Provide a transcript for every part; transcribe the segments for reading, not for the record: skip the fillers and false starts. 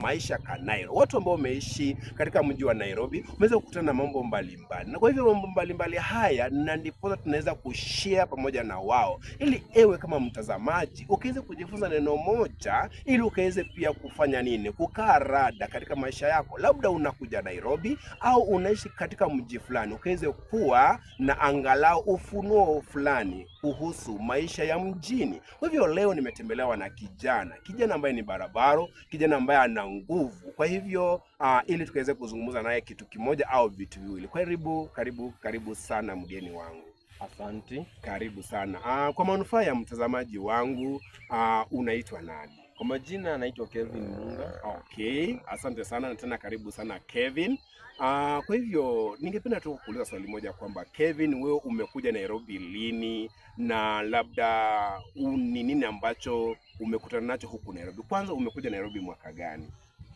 Maisha Kanairo. Watu ambao wameishi katika mji wa Nairobi umeweza kukutana na mambo mbalimbali, na kwa hivyo mambo mbalimbali haya na ndipo tunaweza kushare pamoja na wao, ili ewe kama mtazamaji ukaweze kujifunza neno moja, ili ukaweze pia kufanya nini, kukaa rada katika maisha yako. Labda unakuja Nairobi au unaishi katika mji fulani, ukaweze kuwa na angalau ufunuo fulani kuhusu maisha ya mjini. Kwa hivyo leo nimetembelewa na kijana ambaye ni barabara, kijana ambaye ana nguvu. Kwa hivyo ili tukaweze kuzungumza naye kitu kimoja au vitu viwili. Karibu sana mgeni wangu. Asante. Karibu sana. Kwa manufaa ya mtazamaji wangu, unaitwa nani? Kwa majina anaitwa Kevin Munga. Okay, asante sana na tena karibu sana Kevin. Kwa hivyo ningependa tu kuuliza swali moja kwamba Kevin, wewe umekuja Nairobi lini, na labda ni nini ambacho umekutana nacho huku Nairobi? Kwanza umekuja Nairobi mwaka gani?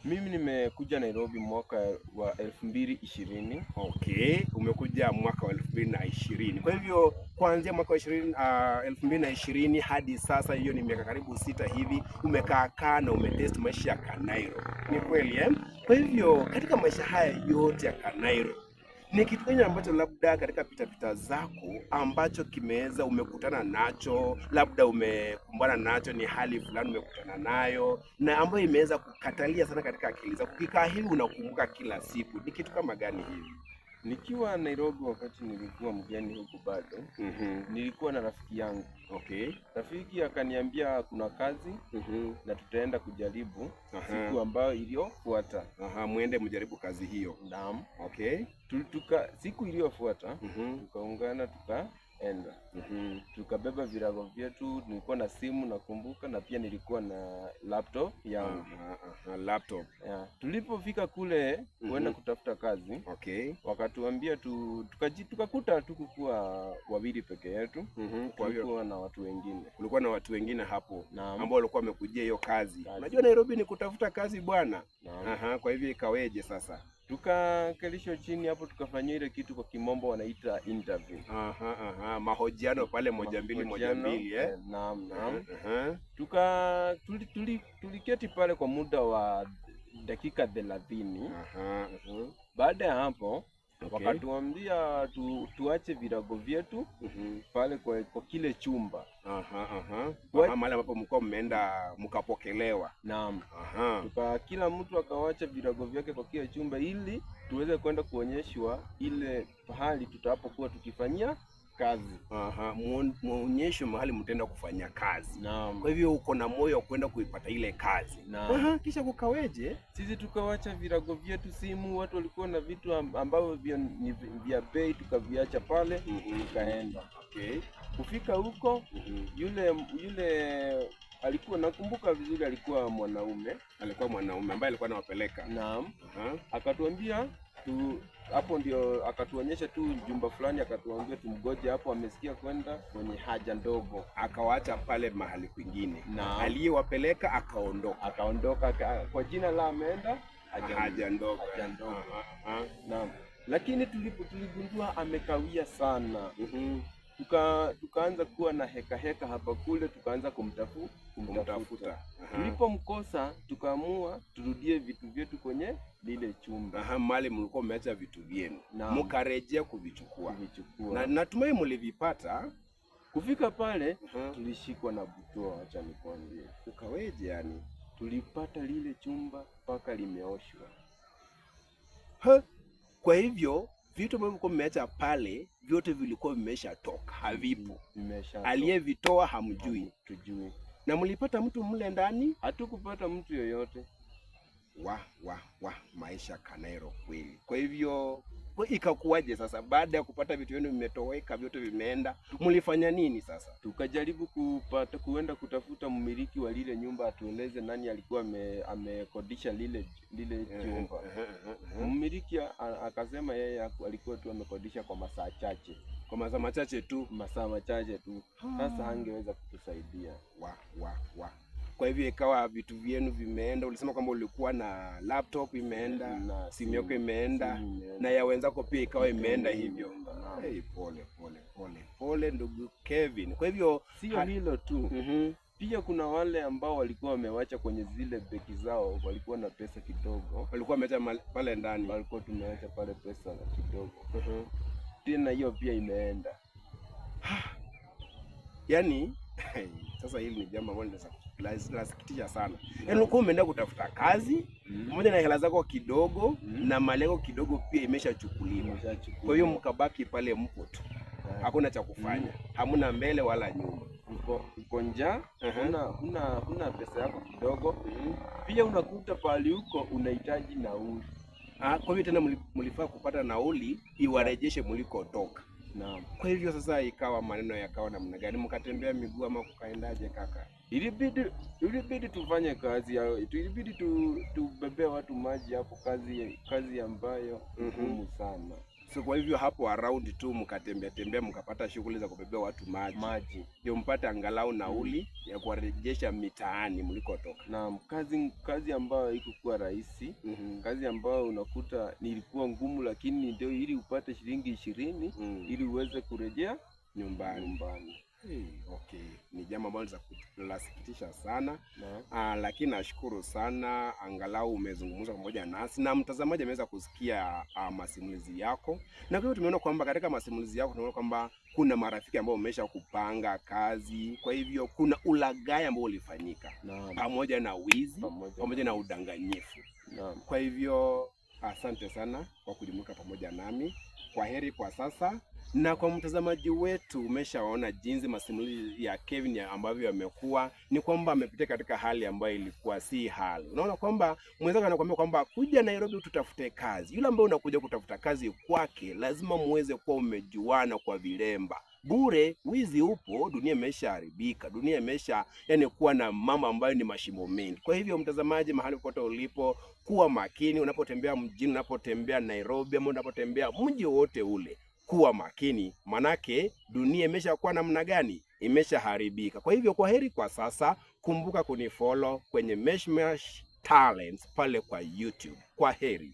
Mimi nimekuja Nairobi mwaka wa 2020. Okay, umekuja mwaka wa 2020. Kwa hivyo kuanzia mwaka wa 2020 hadi sasa, hiyo ni miaka karibu 6 hivi, umekaa na umetest maisha ya Kanairo. Ni kweli eh? Kwa hivyo katika maisha haya yote ya Kanairo, ni kitu gani ambacho labda katika pitapita zako ambacho kimeweza umekutana nacho, labda umekumbana nacho, ni hali fulani umekutana nayo na ambayo imeweza kukatalia sana katika akili zako, kikaa hivi unakumbuka kila siku? Ni kitu kama gani hivi? Nikiwa Nairobi wakati nilikuwa mgeni huku bado, nilikuwa na rafiki yangu. Okay. Rafiki akaniambia kuna kazi na tutaenda kujaribu siku ambayo iliyofuata. Muende mjaribu kazi hiyo. Naam. Okay. Siku iliyofuata tukaungana tukaenda. Tukabeba virago vyetu, nilikuwa na simu nakumbuka, na pia nilikuwa na laptop yangu. Laptop. Yeah. Tulipofika kule kuenda kutafuta kazi, okay, wakatuambia tukakuta tukukuwa wawili peke yetu. Kulikuwa na watu wengine. Kulikuwa na watu wengine hapo ambao walikuwa wamekujia hiyo kazi. Unajua Nairobi ni kutafuta kazi bwana. Kwa hivyo ikaweje sasa? Tukakalishwa chini hapo, tukafanyia ile kitu kwa kimombo wanaita interview. Mahojiano pale moja mbili eh? Naam. Tuliketi pale kwa muda wa dakika 30. Baada ya hapo, wakatuambia tuache virago vyetu pale kwa kile chumba. Mahali ambapo mlikuwa mmeenda mkapokelewa. Naam. Kila mtu akawacha virago vyake kwa kile chumba ili tuweze kwenda kuonyeshwa ile pahali tutapokuwa tukifanyia kazi. Muonyesho mahali mtaenda kufanya kazi. Naam. Kwa hivyo uko na moyo wa kwenda kuipata ile kazi. Naam. Kisha kukaweje? Sisi tukawacha virago vyetu, simu, watu walikuwa na vitu ambavyo vya bei, tukaviacha pale, tukaenda. Okay. Kufika huko, yule alikuwa, nakumbuka vizuri, alikuwa mwanaume ambaye alikuwa anawapeleka. Naam. Akatuambia hapo ndio akatuonyesha tu jumba fulani, akatuambia tumgoje hapo, amesikia kwenda kwenye haja ndogo. Akawaacha pale mahali kwingine. Aliyewapeleka akaondoka kwa jina la ameenda haja ndogo. Naam. Lakini tuligundua amekawia sana. Tukaanza kuwa na heka hapa kule, tukaanza kumtafuta. Tulipomkosa tukaamua turudie vitu vyetu kwenye lile chumba. Mahali mlikuwa mmeacha vitu vyenu, mkarejea kuvichukua. Na natumai mlivipata. Kufika pale tulishikwa na butwaa, acha nikwambie. Ukaweje yani? Tulipata lile chumba mpaka limeoshwa. Kwa hivyo vitu ambavyo mlikuwa mmeacha pale vyote vilikuwa vimeshatoka, havipo. Aliyevitoa hamjui. Tujui. Na mlipata mtu mle ndani? Hatukupata mtu yoyote. Maisha Kanairo kweli. Kwa hivyo ikakuwaje sasa baada ya kupata vitu vyenu vimetoweka, vyote vimeenda, mlifanya nini sasa? Tukajaribu kuenda kutafuta mmiliki wa lile nyumba atueleze nani alikuwa amekodisha lile chumba. Mmiliki akasema yeye alikuwa tu amekodisha kwa masaa chache. Kwa masaa machache tu? Masaa machache tu. Sasa hangeweza kutusaidia. Kwa hivyo ikawa vitu vyenu vimeenda. Ulisema kwamba ulikuwa na laptop imeenda, simu yako imeenda, na ya wenzako pia ikawa imeenda hivyo. Hey, pole ndugu Kevin. Kwa hivyo sio hilo tu. Pia kuna wale ambao walikuwa wamewacha kwenye zile beki zao, walikuwa na pesa kidogo, walikuwa wameacha pale ndani, walikuwa tumeacha pale pesa kidogo. Tena hiyo pia imeenda. Yaani sasa hili ni jambo ambalo linasikitisha sana. Yaani ulikuwa umeenda kutafuta kazi pamoja na hela zako kidogo na mali yako kidogo pia imeshachukuliwa. Kwa hiyo mkabaki pale mpo tu, hakuna cha kufanya, hamna mbele wala nyuma, uko njaa, huna pesa yako kidogo. Pia unakuta pahali huko unahitaji nauli. Kwa hivyo tena mlifaa kupata nauli iwarejeshe mlikotoka. Naam. Kwa hivyo sasa ikawa maneno yakawa namna gani? Mkatembea miguu ama kukaendaje kaka? Ilibidi tufanye kazi yao. Ilibidi tubebea watu maji hapo, kazi ambayo ngumu sana. So kwa hivyo hapo around tu mkatembea mkapata shughuli za kubebea watu maji. Ndio mpate angalau nauli ya kuwarejesha mitaani mlikotoka. Naam, kazi ambayo haikuwa rahisi. Kazi ambayo unakuta nilikuwa ngumu, lakini ndio ili upate shilingi 20 ili uweze kurejea nyumbani. Okay, ni jambo ambalo linasikitisha sana. Lakini nashukuru sana angalau umezungumza pamoja nasi na mtazamaji ameweza kusikia masimulizi yako, na kwa hiyo tumeona kwamba katika masimulizi yako tunaona kwamba kuna marafiki ambao umesha kupanga kazi, kwa hivyo kuna ulaghai ambao ulifanyika pamoja na wizi pamoja na udanganyifu. Kwa hivyo asante sana kwa kujumuika pamoja nami. Kwa heri kwa sasa. Na kwa mtazamaji wetu, umeshaona jinsi masimulizi ya Kevin ambavyo yamekuwa, ni kwamba amepitia katika hali ambayo ilikuwa si hali. Unaona kwamba mwenzako anakuambia kwamba kuja Nairobi tutafute kazi. Yule ambaye unakuja kutafuta kazi kwake lazima muweze kuwa umejuana kwa vilemba. Bure wizi upo, dunia imeshaharibika. Dunia imesha kuwa na mama ambayo ni mashimo mengi. Kwa hivyo mtazamaji, mahali popote ulipo, kuwa makini unapotembea mjini, unapotembea Nairobi ama unapotembea mji wote ule. Kuwa makini, manake dunia imeshakuwa namna gani? Imeshaharibika. Kwa hivyo kwa heri kwa sasa. Kumbuka kunifollow kwenye Meshmesh Talents pale kwa YouTube. Kwa heri.